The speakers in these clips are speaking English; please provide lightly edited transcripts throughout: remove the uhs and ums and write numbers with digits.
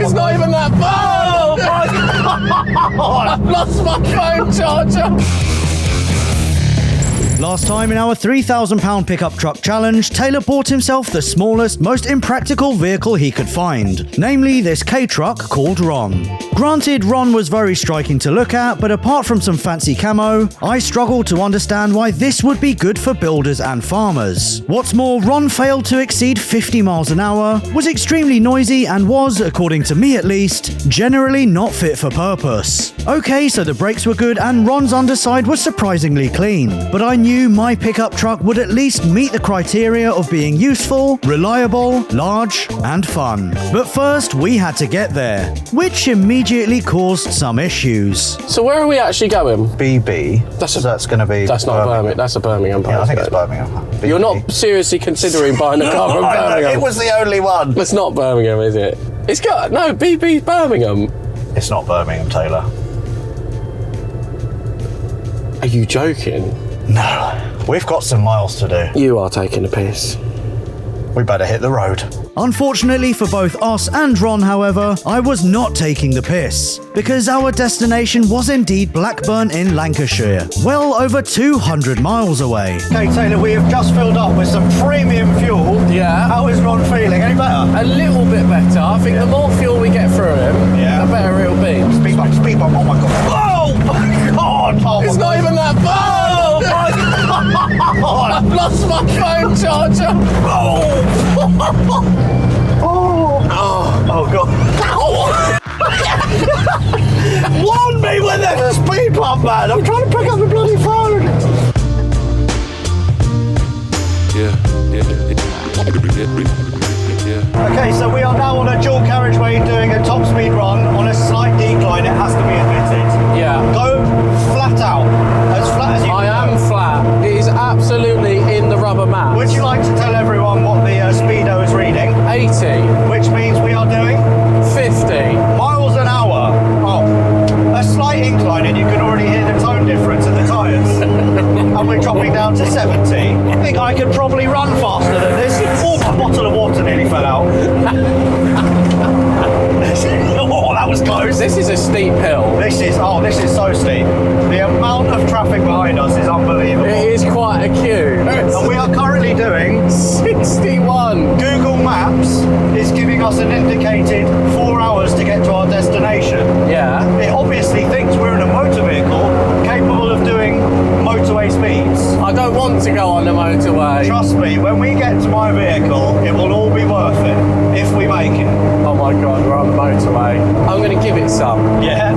It's not even that far! Oh, I've lost my phone charger! Last time in our £3,000 pickup truck challenge, Taylor bought himself the smallest, most impractical vehicle he could find, namely this K-truck called Ron. Granted, Ron was very striking to look at, but apart from some fancy camo, I struggled to understand why this would be good for builders and farmers. What's more, Ron failed to exceed 50 miles an hour, was extremely noisy, and was, according to me at least, generally not fit for purpose. Okay, so the brakes were good and Ron's underside was surprisingly clean, but I knew my pickup truck would at least meet the criteria of being useful, reliable, large, and fun. But first, we had to get there, which immediately caused some issues. So where are we actually going? BB. That's going to be... That's not Birmingham. That's a Birmingham postcode. Yeah, I think it's Birmingham. BB. You're not seriously considering buying a car from Birmingham? It was the only one. It's not Birmingham, is it? It's got... No, BB's Birmingham. It's not Birmingham, Taylor. Are you joking? No. We've got some miles to do. You are taking a piss. We better hit the road. Unfortunately for both us and Ron, however, I was not taking the piss, because our destination was indeed Blackburn in Lancashire, well over 200 miles away. Okay, Taylor, we have just filled up with some premium fuel. Yeah. How is Ron feeling? Any better? A little bit better. I think the more fuel we get through him, the better it'll be. Speed bump, speed bump. Oh my god. Oh my god. Oh, it's not even that far. Oh my god. I've lost my phone charger. Oh god. Warn me when there's a speed bump, man. I'm trying to pick up the bloody phone. Okay, so we are now on a dual carriageway doing a top speed run on a slight decline, it has to be admitted. Yeah. Go flat out, as flat as you can. I am flat. It is absolutely in the rubber mat. Would you like to tell everyone what the speedo is reading? 80. Which means we are doing 50. miles an hour. Oh, a slight incline and you can already hear the tone difference in the tyres. And we're dropping down to 70. I think I could probably run faster than this. Oh, my bottle of water nearly fell out. Oh, that was close. This is a steep hill. This is so steep. The amount of traffic behind us is unbelievable. It is quite a queue. And we are currently doing 61. Google Maps is giving us an indicated 4 hours to get to our destination. Yeah. It obviously thinks we're in a motor vehicle capable of doing motorway speeds. I don't want to go on the motorway. Trust me, when we get to my vehicle, it will all be worth it if we make it. Oh my god, we're on the motorway. I'm going to give it some. Yeah?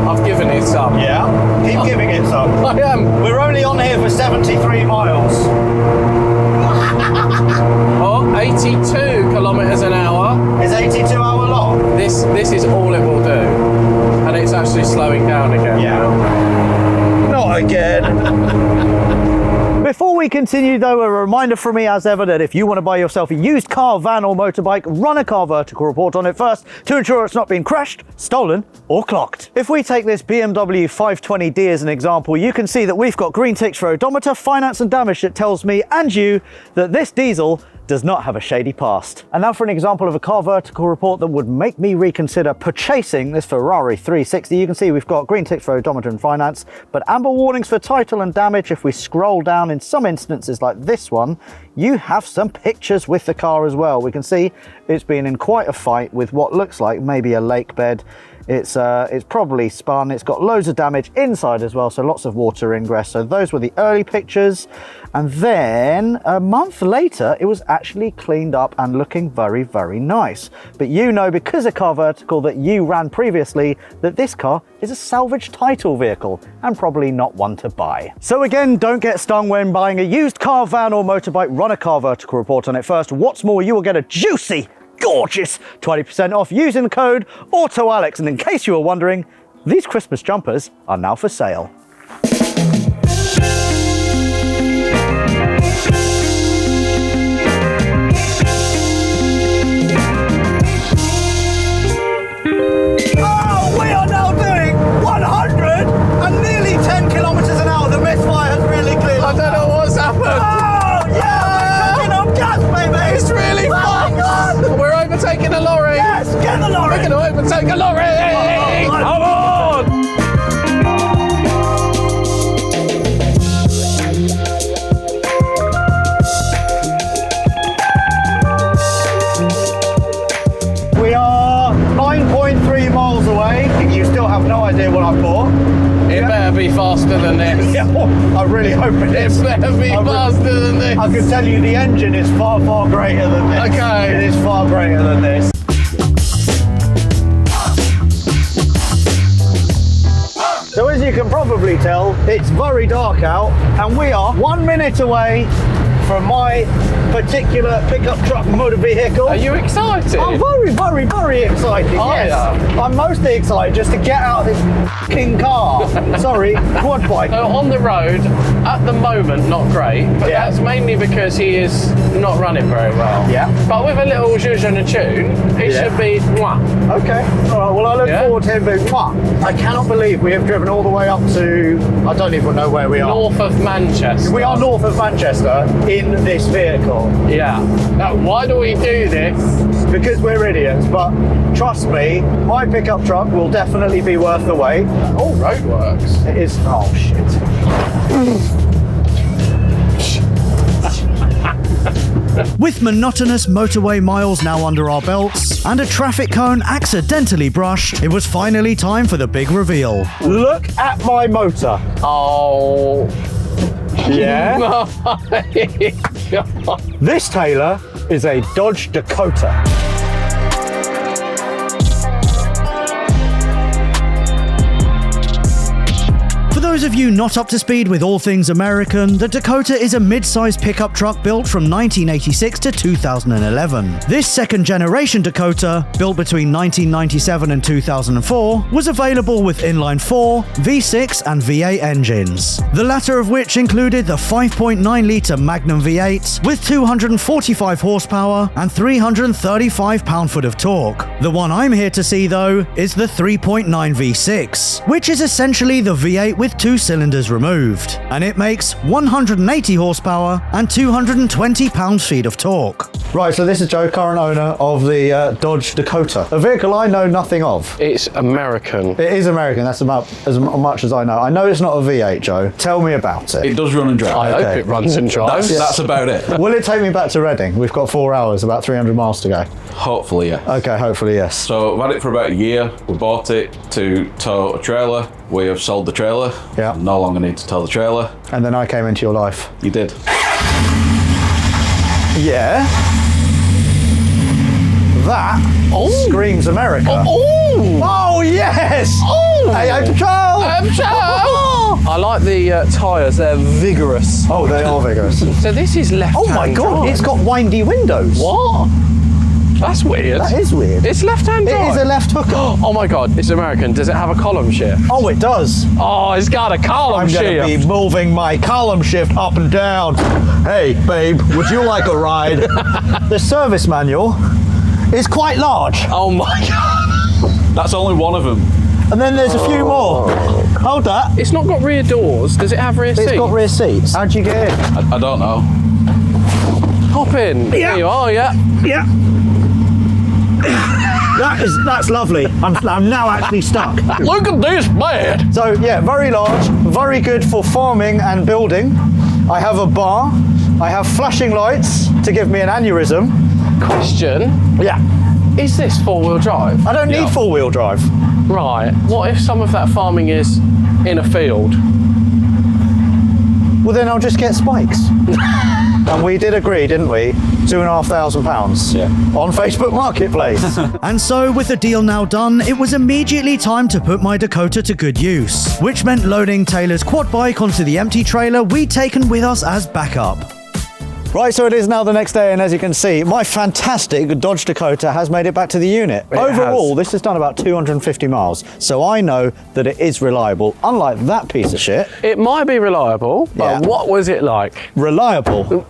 I've given it some. Yeah? Keep giving it some. I am. We're only on here for 73 miles. Oh, 82 kilometres an hour. Is 82 hour long? This is all it will do. And it's actually slowing down again. Yeah. Not again. Before we continue though, a reminder from me as ever that if you want to buy yourself a used car, van or motorbike, run a car vertical report on it first to ensure it's not being crashed, stolen or clocked. If we take this BMW 520D as an example, you can see that we've got green ticks for odometer, finance and damage that tells me and you that this diesel does not have a shady past. And now for an example of a car vertical report that would make me reconsider purchasing this Ferrari 360. You can see we've got green ticks for odometer and finance, but amber warnings for title and damage. If we scroll down in some instances like this one, you have some pictures with the car as well. We can see it's been in quite a fight with what looks like maybe a lake bed. It's probably spun. It's got loads of damage inside as well, so lots of water ingress. So those were the early pictures. And then a month later, it was actually cleaned up and looking very, very nice. But you know, because of Car Vertical that you ran previously, that this car is a salvage title vehicle and probably not one to buy. So again, don't get stung when buying a used car, van or motorbike. Run a Car Vertical report on it first. What's more, you will get a juicy, gorgeous 20% off using the code AutoAlex. And in case you were wondering, these Christmas jumpers are now for sale. Oh, we are now doing 100 and nearly 10 kilometers an hour. The misfire has really cleared. I don't know what's happened. Oh, yeah, we're cooking up gas, baby. It's really fast. Oh, We're over overtaking a lorry. Yes, get the lorry. We're going to overtake a lorry. Come on. We are 9.3 miles away. You still have no idea what I've bought. It better be faster than this. Yeah, I really hope it is. It better be faster than this. I can tell you the engine is far, far greater than this. Okay. It is far greater than this. So as you can probably tell, it's very dark out and we are 1 minute away from my particular pickup truck motor vehicle. Are you excited? I'm very, very, very excited, Are yes. ya? I'm mostly excited just to get out of this f***ing car. Sorry, quad bike. So on the road, at the moment, not great, but Yeah. that's mainly because he is not running very well. Yeah. But with a little zhuzh and a tune, it Yeah. should be mwah. Okay, all right, well I look Yeah. forward to him being mwah. I cannot believe we have driven all the way up to, I don't even know where we are. North of Manchester. We are north of Manchester in this vehicle Yeah. Now, why do we do this? because we're idiots, but trust me, my pickup truck will definitely be worth the wait. Oh, roadworks. It is, oh shit. With monotonous motorway miles now under our belts and a traffic cone accidentally brushed, it was finally time for the big reveal. Look at my motor. Oh. Yeah? My God. This, Taylor, is a Dodge Dakota. For those of you not up to speed with all things American, the Dakota is a mid-sized pickup truck built from 1986 to 2011. This second-generation Dakota, built between 1997 and 2004, was available with inline-4, V6 and V8 engines, the latter of which included the 5.9-litre Magnum V8 with 245 horsepower and 335 pound-foot of torque. The one I'm here to see, though, is the 3.9 V6, which is essentially the V8 with 2 cylinders removed, and it makes 180 horsepower and 220 pound-feet of torque. Right, so this is Joe, current owner of the Dodge Dakota, a vehicle I know nothing of. It's American. It is American, that's about as much as I know. I know it's not a V8, Joe. Tell me about It it. does run and drive. I hope it runs and drives. That's about it. Will it take me back to Reading? We've got 4 hours, about 300 miles to go. Hopefully, yeah. Okay, hopefully, yes. So I've had it for about a year. We bought it to tow a trailer. We have sold the trailer. Yeah. No longer need to tow the trailer. And then I came into your life. You did. Yeah. That screams America. Oh, yes! Oh! Hey, patrol! I like the tyres, they're vigorous. Oh, they are vigorous. So this is left Oh my God, it's got windy windows. What? That's weird. That is weird. It's left-hand It drive. is a left hooker. Oh my God, it's American. Does it have a column shift? Oh, it does. Oh, it's got a column I'm shift. going to be moving my column shift up and down. Hey, babe, would you like a ride? The service manual is quite large. Oh my God. That's only one of them. And then there's a few more. Hold that. It's not got rear doors. Does it have rear seats? It's got rear seats. How'd you get in? I don't know. Hop in. Yeah. There you are, yeah. Yeah. That's lovely. I'm now actually stuck. Look at this bed. So yeah, very large, very good for farming and building. I have a bar. I have flashing lights to give me an aneurysm. Question, Yeah. is this four-wheel drive? I don't need four-wheel drive. Right. What if some of that farming is in a field? Well, then I'll just get spikes. And we did agree, didn't we? £2,500. Yeah. On Facebook Marketplace. And so, with the deal now done, it was immediately time to put my Dakota to good use, which meant loading Taylor's quad bike onto the empty trailer we'd taken with us as backup. Right, so it is now the next day, and as you can see, my fantastic Dodge Dakota has made it back to the unit. Overall, this has done about 250 miles, so I know that it is reliable, unlike that piece of shit. It might be reliable, but Yeah. what was it like? Reliable.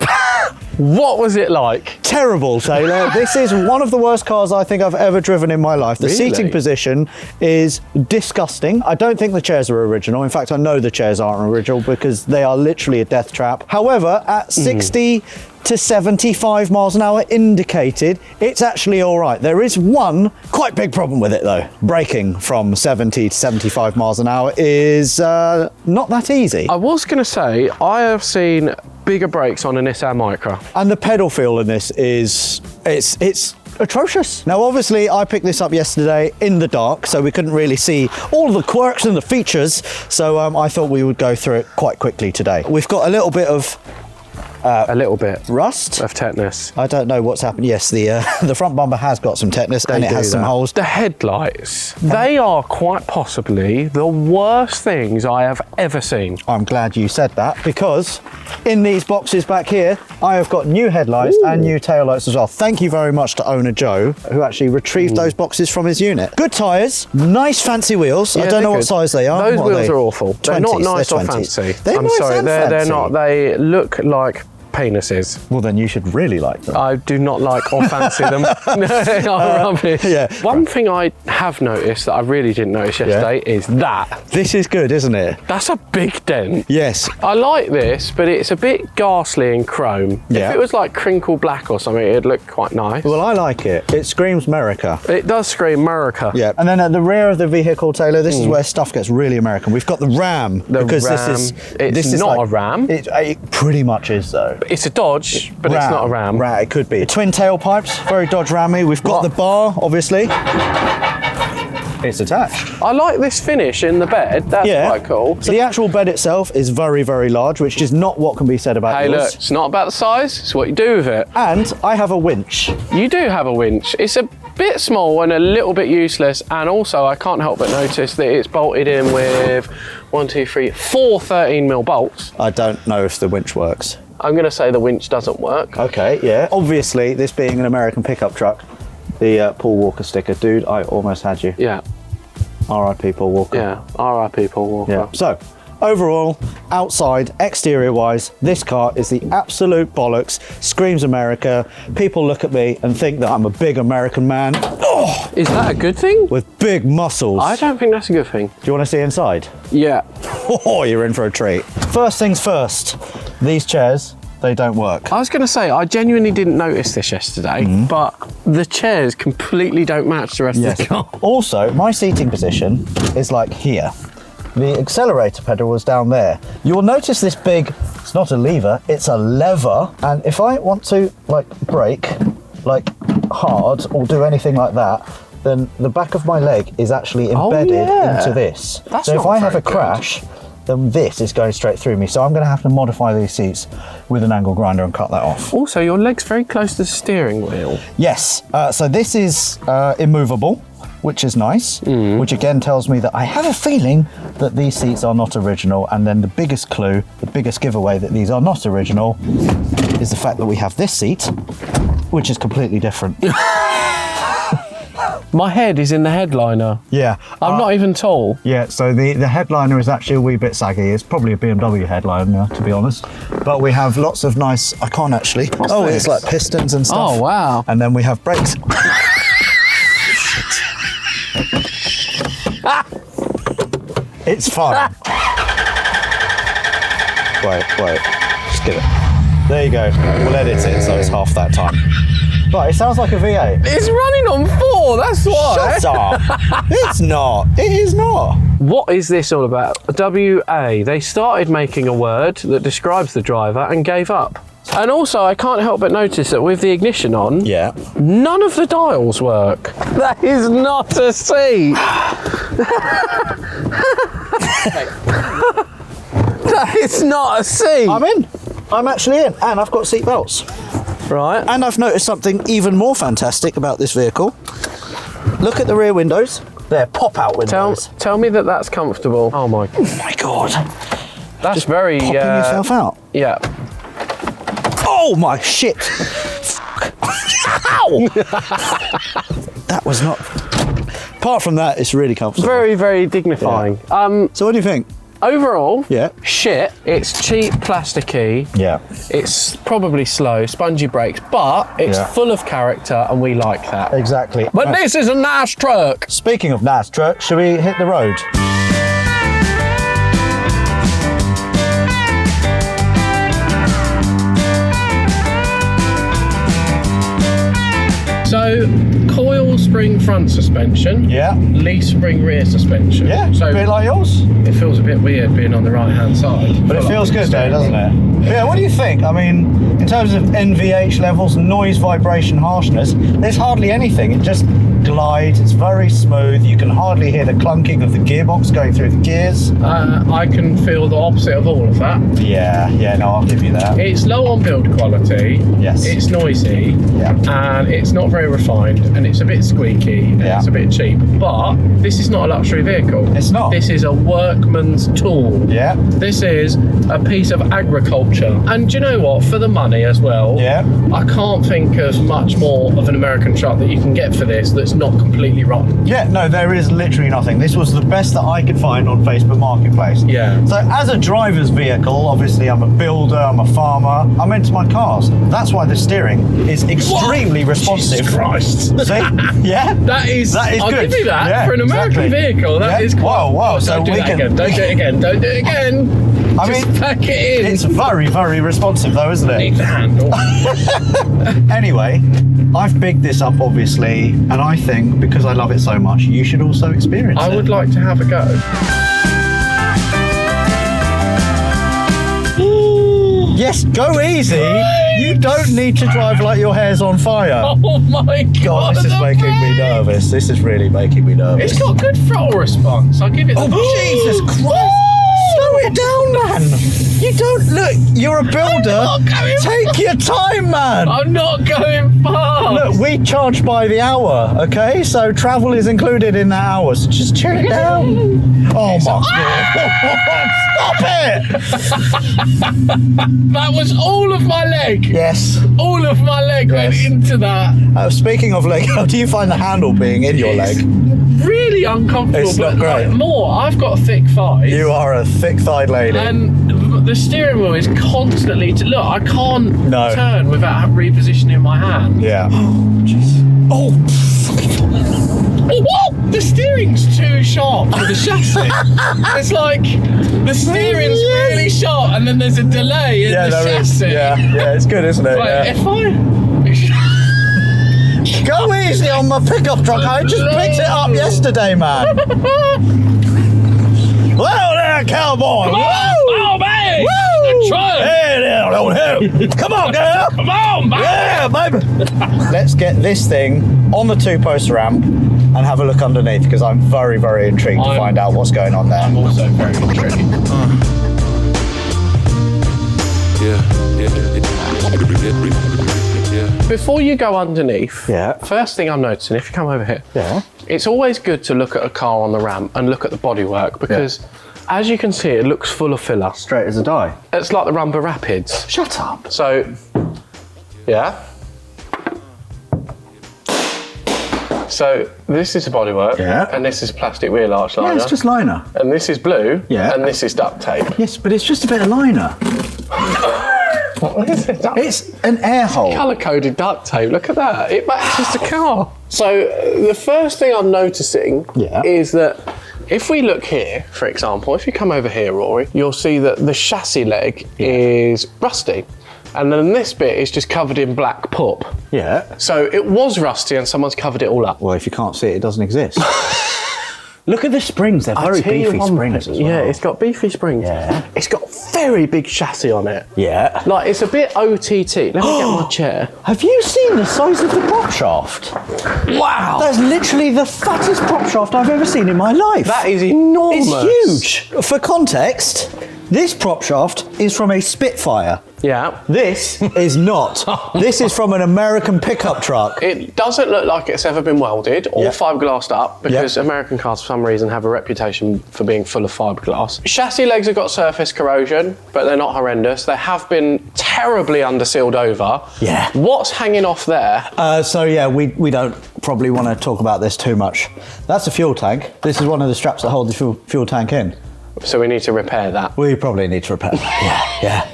What was it like? Terrible, Taylor. This is one of the worst cars I think I've ever driven in my life. The Really? seating position is disgusting. I don't think the chairs are original. In fact, I know the chairs aren't original because they are literally a death trap. However, at 60 to 75 miles an hour indicated. It's actually all right. There is one quite big problem with it though. Braking from 70 to 75 miles an hour is not that easy. I was going to say, I have seen bigger brakes on a Nissan Micra. And the pedal feel in this is, it's atrocious. Now obviously I picked this up yesterday in the dark, so we couldn't really see all the quirks and the features, so I thought we would go through it quite quickly today. We've got a little bit of A little bit rust. of tetanus. I don't know what's happened. Yes, the front bumper has got some tetanus and it do has some that. holes. The headlights, they are quite possibly the worst things I have ever seen. I'm glad you said that, because in these boxes back here, I have got new headlights and new taillights as well. Thank you very much to owner Joe, who actually retrieved those boxes from his unit. Good tyres, nice fancy wheels. I don't know what size they are. Those What wheels they? are awful. They're 20s, not nice they're or 20s. fancy. They're I'm nice sorry, and they're fancy. not. They look like penises. Well, then you should really like them. I do not like or fancy them. They are rubbish. yeah. One thing I have noticed that I really didn't notice yesterday is that. This is good, isn't it? That's a big dent. Yes. I like this, but it's a bit ghastly in chrome. Yeah. If it was like crinkle black or something, it'd look quite nice. Well, I like it. It screams America. It does scream America. Yeah, and then at the rear of the vehicle, Taylor, this is where stuff gets really American. We've got the Ram. The because Ram. It's not a Ram. It pretty much is, though. It's a Dodge, but it's not a Ram. Right, it could be. Twin tailpipes, very Dodge Rammy. We've got What? the bar, obviously. It's attached. I like this finish in the bed. That's quite cool. So the actual bed itself is very, very large, which is not what can be said about Hey, yours. look, it's not about the size, it's what you do with it. And I have a winch. You do have a winch. It's a bit small and a little bit useless, and also I can't help but notice that it's bolted in with 4 13mm bolts. I don't know if the winch works. I'm going to say the winch doesn't work. Okay, yeah. Obviously, this being an American pickup truck, the Paul Walker sticker. Dude, I almost had you. Yeah, R.I.P. Paul Walker. yeah. R.I.P. Paul Walker. Yeah. So, overall, outside, exterior-wise, this car is the absolute bollocks. Screams America. People look at me and think that I'm a big American man Is that a good thing? with big muscles. I don't think that's a good thing. Do you want to see inside? Yeah. Oh, you're in for a treat. First things first, these chairs, they don't work. I was going to say, I genuinely didn't notice this yesterday, but the chairs completely don't match the rest of the car. Also, my seating position is like here. The accelerator pedal was down there. You will notice this big, it's not a lever, it's a lever. And if I want to like brake, like hard or do anything like that, then the back of my leg is actually embedded into this. That's so if not I have very a crash, then this is going straight through me. So I'm going to have to modify these seats with an angle grinder and cut that off. Also, your leg's very close to the steering wheel. Yes, so this is immovable, which is nice, which again tells me that I have a feeling that these seats are not original. And then the biggest clue, the biggest giveaway that these are not original is the fact that we have this seat, which is completely different. My head is in the headliner. Yeah. I'm not even tall. Yeah, so the headliner is actually a wee bit saggy. It's probably a BMW headliner, to be honest. But we have lots of nice, I can't actually. It's this? like pistons and stuff. Oh, wow. And then we have brakes. It's fun. Wait. Just get it. There you go. We'll edit it so it's half that time. Right, it sounds like a V8. It's running on 4, that's why. Shut up. It's not. It is not. What is this all about? WA. They started making a word that describes the driver and gave up. And also, I can't help but notice that with the ignition on, Yeah. none of the dials work. That is not a seat. That is not a seat. I'm in. I'm actually in. And I've got seat belts. Right. And I've noticed something even more fantastic about this vehicle. Look at the rear windows. They're pop-out windows. Tell me that that's comfortable. Oh my. Oh my God. That's very. Popping yourself out. Yeah. Oh my shit. Fuck. Ow! That was not... Apart from that, it's really comfortable. Very, very dignifying. So what do you think? Overall, Yeah. shit. It's cheap, plasticky. Yeah. It's probably slow, spongy brakes, but it's Yeah. full of character, and we like that. Exactly. But Right. this is a nice truck. Speaking of nice truck, shall we hit the road? So, coil spring front suspension. Yeah. Leaf spring rear suspension. Yeah, So a bit like yours. it feels a bit weird being on the right hand side. But it feels good though, doesn't it? Yeah, what do you think? I mean, in terms of NVH levels, noise, vibration, harshness, there's hardly anything. It just glides, it's very smooth. You can hardly hear the clunking of the gearbox going through the gears. I can feel the opposite of all of that. Yeah, no, I'll give you that. It's low on build quality. Yes. It's noisy. Yeah. And it's not very refined, and it's a bit squeaky. And Yeah. It's a bit cheap. But this is not a luxury vehicle. It's not. This is a workman's tool. Yeah. This is a piece of agriculture. And do you know what? For the money as well, Yeah. I can't think of much more of an American truck that you can get for this that's not completely rotten. Yeah, no, there is literally nothing. This was the best that I could find on Facebook Marketplace. Yeah. So as a driver's vehicle, obviously I'm a builder, I'm a farmer, I'm into my cars. That's why the steering is extremely responsive. Jesus Christ. See? Yeah? That is That is I'll good. give you that. Yeah, For an American exactly. vehicle, that is Yeah. quite... Whoa, Oh, so don't do we that can- again. Don't do it again. Don't do it again. I Just mean, pack it in. it's very, very responsive though, isn't Need it? the handle. Anyway, I've bigged this up obviously, and I think because I love it so much, you should also experience it. I would like to have a go. Yes, go easy. You don't need to drive like your hair's on fire. Oh my god. God, this is the making me brake! nervous. This is really making me nervous. It's got good throttle response. I'll give it the Jesus Christ! Slow it down, man. You don't look. You're a builder. not going Take your time, man. I'm not going fast. Look, we charge by the hour, okay? So travel is included in that hour. So just chill it down. Oh my god! Stop it! That was all of my leg. Yes. All of my leg went Yes. into that. Speaking of leg, how do you find the handle being in your leg? Really uncomfortable. It's not but great. like, more. I've got thick thighs. You are a thick-thighed lady. And the steering wheel is constantly look. I can't No. turn without repositioning my hand. Yeah. Oh, What? The steering's too sharp for the chassis. It's like the steering's really sharp, and then there's a delay in yeah, the there chassis. is. Yeah, it's good, isn't it? Like, Yeah. if I Go easy on my pickup truck. I just picked it up yesterday, man. Well, there, cowboy. oh man, Woo! try it. Hey there, old hell. Come on, girl. Come on, man. Yeah, baby. Let's get this thing on the two-post ramp and have a look underneath because I'm very, very intrigued to I'm- find out what's going on there. I'm also very intrigued. Before you go underneath, Yeah. first thing I'm noticing, if you come over here, Yeah. it's always good to look at a car on the ramp and look at the bodywork because, as you can see, it looks full of filler. Straight as a die. It's like the Rumba Rapids. Shut up. So, yeah. So this is the bodywork, Yeah. and this is plastic wheel arch Yeah, liner, it's just liner. and this is blue, Yeah. and this is duct tape. Yes, but it's just a bit of liner. What is it? It's an air hole. Colour-coded duct tape. Look at that. It matches the car. So the first thing I'm noticing Yeah. is that if we look here, for example, if you come over here, Rory, you'll see that the chassis leg is rusty. And then this bit is just covered in black pup. Yeah. So it was rusty and someone's covered it all up. Well, if you can't see it, it doesn't exist. Look at the springs. They're very tell you beefy one springs thing, as well. Yeah, it's got beefy springs. Yeah. It's got very big chassis on it. Yeah. Like, it's a bit OTT. Let me get my chair. Have you seen the size of the prop shaft? Wow. That's literally the fattest prop shaft I've ever seen in my life. That is enormous. It's huge. For context, this prop shaft is from a Spitfire. Yeah. This is not. This is from an American pickup truck. It doesn't look like it's ever been welded or Yeah. fiberglassed up because Yeah. American cars, for some reason, have a reputation for being full of fiberglass. Chassis legs have got surface corrosion, but they're not horrendous. They have been terribly undersealed over. Yeah. What's hanging off there? So yeah, we don't probably want to talk about this too much. That's a fuel tank. This is one of the straps that hold the fuel tank in. So we need to repair that. We probably need to repair that. Yeah.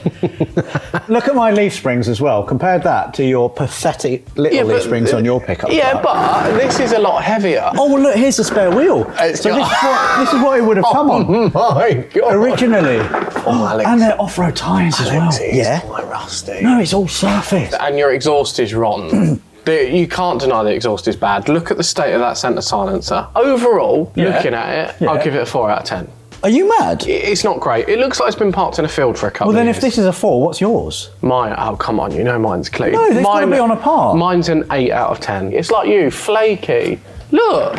Look at my leaf springs as well. Compared that to your pathetic little leaf springs on your pickup Yeah, truck. but this is a lot heavier. Oh, well, look, here's the spare wheel. It's So got- this is what it would have come on my God. originally. Oh, Alex. And they're off-road tyres as well. Alex, it's Yeah. quite rusty. No, it's all surface. And your exhaust is rotten. You can't deny the exhaust is bad. Look at the state of that centre silencer. Overall, looking at it, I'll give it a 4 out of 10. Are you mad? It's not great. It looks like it's been parked in a field for a couple Well, of then years. if this is a 4, what's yours? Mine, oh come on, you know mine's clean. No, this got to be on a par. Mine's an 8 out of 10. It's like you, flaky. Look.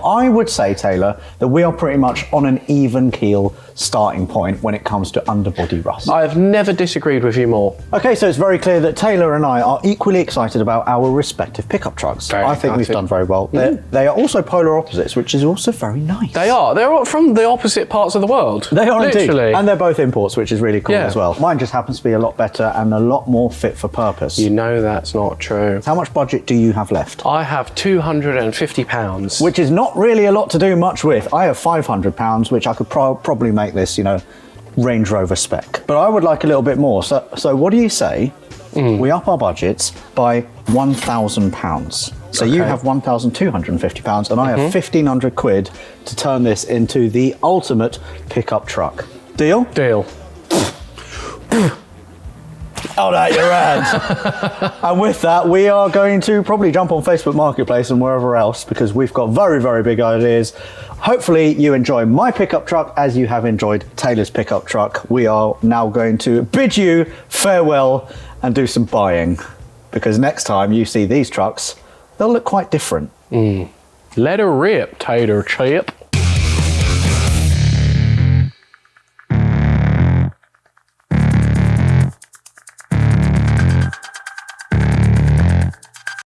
I would say, Taylor, that we are pretty much on an even keel starting point when it comes to underbody rust. I have never disagreed with you more. Okay, so it's very clear that Taylor and I are equally excited about our respective pickup trucks. Very I think we've excited. done very well. They are also polar opposites, which is also very nice. They are. They're from the opposite parts of the world. They are literally. indeed. And they're both imports, which is really cool Yeah. as well. Mine just happens to be a lot better and a lot more fit for purpose. You know that's not true. How much budget do you have left? I have £250. Which is not really a lot to do much with. I have £500, which I could probably make this, Range Rover spec. But I would like a little bit more. So what do you say we up our budgets by £1,000? So you have £1,250 and I have 1,500 quid to turn this into the ultimate pickup truck. Deal? Deal. Out at your hands. And with that, we are going to probably jump on Facebook Marketplace and wherever else because we've got very, very big ideas. Hopefully you enjoy my pickup truck as you have enjoyed Taylor's pickup truck. We are now going to bid you farewell and do some buying because next time you see these trucks, they'll look quite different. Let her rip, tater chip.